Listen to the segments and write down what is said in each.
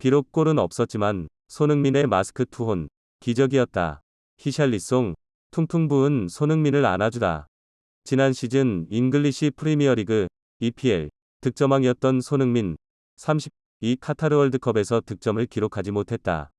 비록 골은 없었지만 손흥민의 마스크 투혼, 기적이었다. 히샬리송, 퉁퉁 부은 손흥민을 안아주다. 지난 시즌 잉글리시 프리미어리그 EPL 득점왕이었던 손흥민 32 카타르 월드컵에서 득점을 기록하지 못했다.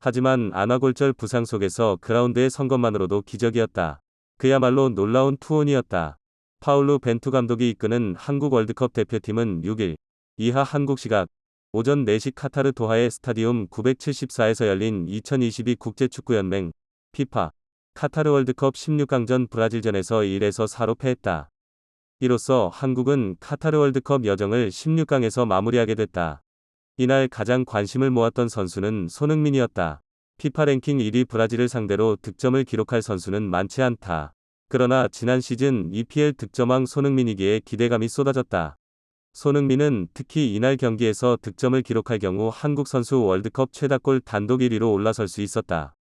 하지만 안아골절 부상 속에서 그라운드에 선 것만으로도 기적이었다. 그야말로 놀라운 투혼이었다. 파울루 벤투 감독이 이끄는 한국 월드컵 대표팀은 6일 이하 한국 시각 오전 4시 카타르 도하의 스타디움 974에서 열린 2022 국제축구연맹 피파 카타르 월드컵 16강전 브라질전에서 1에서 4로 패했다. 이로써 한국은 카타르 월드컵 여정을 16강에서 마무리하게 됐다. 이날 가장 관심을 모았던 선수는 손흥민이었다. 피파 랭킹 1위 브라질을 상대로 득점을 기록할 선수는 많지 않다. 그러나 지난 시즌 EPL 득점왕 손흥민이기에 기대감이 쏟아졌다. 손흥민은 특히 이날 경기에서 득점을 기록할 경우 한국 선수 월드컵 최다골 단독 1위로 올라설 수 있었다.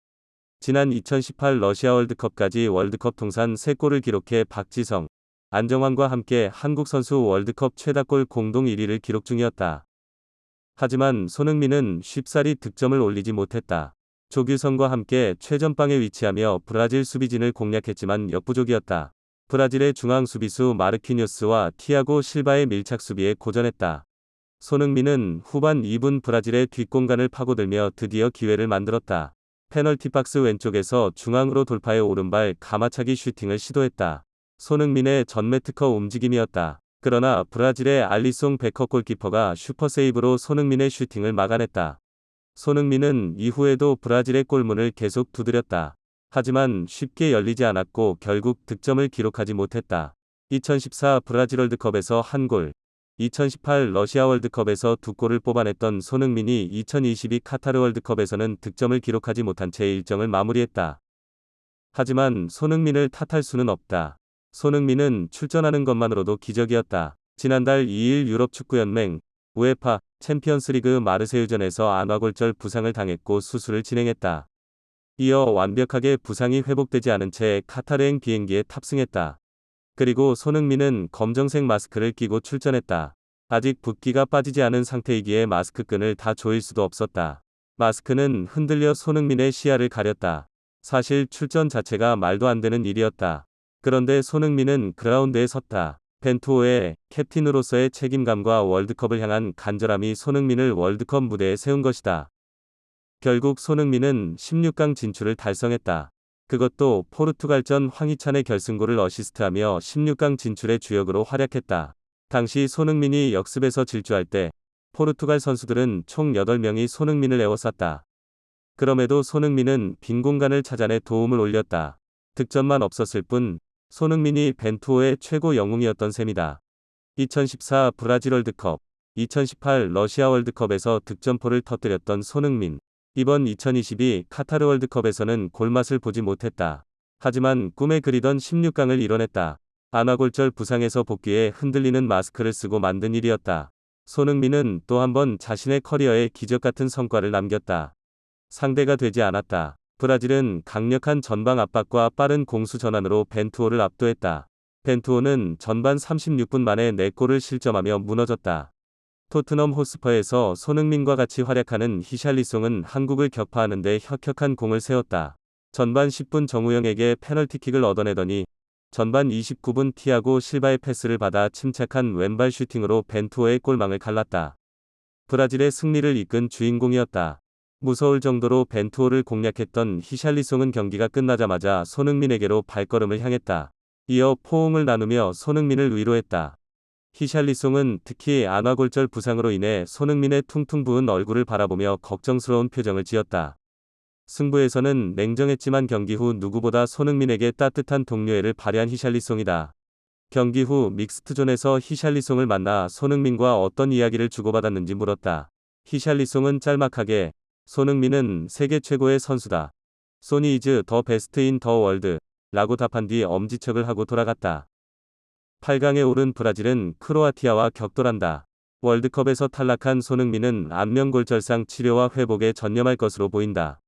지난 2018 러시아 월드컵까지 월드컵 통산 3골을 기록해 박지성, 안정환과 함께 한국 선수 월드컵 최다골 공동 1위를 기록 중이었다. 하지만 손흥민은 쉽사리 득점을 올리지 못했다. 조규성과 함께 최전방에 위치하며 브라질 수비진을 공략했지만 역부족이었다. 브라질의 중앙 수비수 마르키뉴스와 티아고 실바의 밀착 수비에 고전했다. 손흥민은 후반 2분 브라질의 뒷공간을 파고들며 드디어 기회를 만들었다. 페널티 박스 왼쪽에서 중앙으로 돌파해 오른발 가마차기 슈팅을 시도했다. 손흥민의 전매 특허 움직임이었다. 그러나 브라질의 알리송 베커 골키퍼가 슈퍼세이브로 손흥민의 슈팅을 막아냈다. 손흥민은 이후에도 브라질의 골문을 계속 두드렸다. 하지만 쉽게 열리지 않았고 결국 득점을 기록하지 못했다. 2014 브라질 월드컵에서 1골, 2018 러시아 월드컵에서 2골을 뽑아냈던 손흥민이 2022 카타르 월드컵에서는 득점을 기록하지 못한 채 일정을 마무리했다. 하지만 손흥민을 탓할 수는 없다. 손흥민은 출전하는 것만으로도 기적이었다. 지난달 2일 유럽축구연맹 우에파 챔피언스리그 마르세유전에서 안아골절 부상을 당했고 수술을 진행했다. 이어 완벽하게 부상이 회복되지 않은 채 카타르행 비행기에 탑승했다. 그리고 손흥민은 검정색 마스크를 끼고 출전했다. 아직 붓기가 빠지지 않은 상태이기에 마스크 끈을 다 조일 수도 없었다. 마스크는 흔들려 손흥민의 시야를 가렸다. 사실 출전 자체가 말도 안 되는 일이었다. 그런데 손흥민은 그라운드에 섰다. 벤투호의 캡틴으로서의 책임감과 월드컵을 향한 간절함이 손흥민을 월드컵 무대에 세운 것이다. 결국 손흥민은 16강 진출을 달성했다. 그것도 포르투갈전 황희찬의 결승골을 어시스트하며 16강 진출의 주역으로 활약했다. 당시 손흥민이 역습에서 질주할 때 포르투갈 선수들은 총 8명이 손흥민을 에워쌌다. 그럼에도 손흥민은 빈 공간을 찾아내 도움을 올렸다. 득점만 없었을 뿐 손흥민이 벤투호의 최고 영웅이었던 셈이다. 2014 브라질 월드컵, 2018 러시아 월드컵에서 득점포를 터뜨렸던 손흥민. 이번 2022 카타르 월드컵에서는 골맛을 보지 못했다. 하지만 꿈에 그리던 16강을 이뤄냈다. 안아골절 부상에서 복귀해 흔들리는 마스크를 쓰고 만든 일이었다. 손흥민은 또 한 번 자신의 커리어에 기적같은 성과를 남겼다. 상대가 되지 않았다. 브라질은 강력한 전방 압박과 빠른 공수 전환으로 벤투호를 압도했다. 벤투호는 전반 36분 만에 4골을 실점하며 무너졌다. 토트넘 호스퍼에서 손흥민과 같이 활약하는 히샬리송은 한국을 격파하는 데 혁혁한 공을 세웠다. 전반 10분 정우영에게 페널티킥을 얻어내더니 전반 29분 티아고 실바의 패스를 받아 침착한 왼발 슈팅으로 벤투호의 골망을 갈랐다. 브라질의 승리를 이끈 주인공이었다. 무서울 정도로 벤투호를 공략했던 히샬리송은 경기가 끝나자마자 손흥민에게로 발걸음을 향했다. 이어 포옹을 나누며 손흥민을 위로했다. 히샬리송은 특히 안아골절 부상으로 인해 손흥민의 퉁퉁 부은 얼굴을 바라보며 걱정스러운 표정을 지었다. 승부에서는 냉정했지만 경기 후 누구보다 손흥민에게 따뜻한 동료애를 발휘한 히샬리송이다. 경기 후 믹스트존에서 히샬리송을 만나 손흥민과 어떤 이야기를 주고받았는지 물었다. 히샬리송은 짤막하게 손흥민은 세계 최고의 선수다. 소니 이즈 더 베스트 인 더 월드 라고 답한 뒤 엄지척을 하고 돌아갔다. 8강에 오른 브라질은 크로아티아와 격돌한다. 월드컵에서 탈락한 손흥민은 안면골절상 치료와 회복에 전념할 것으로 보인다.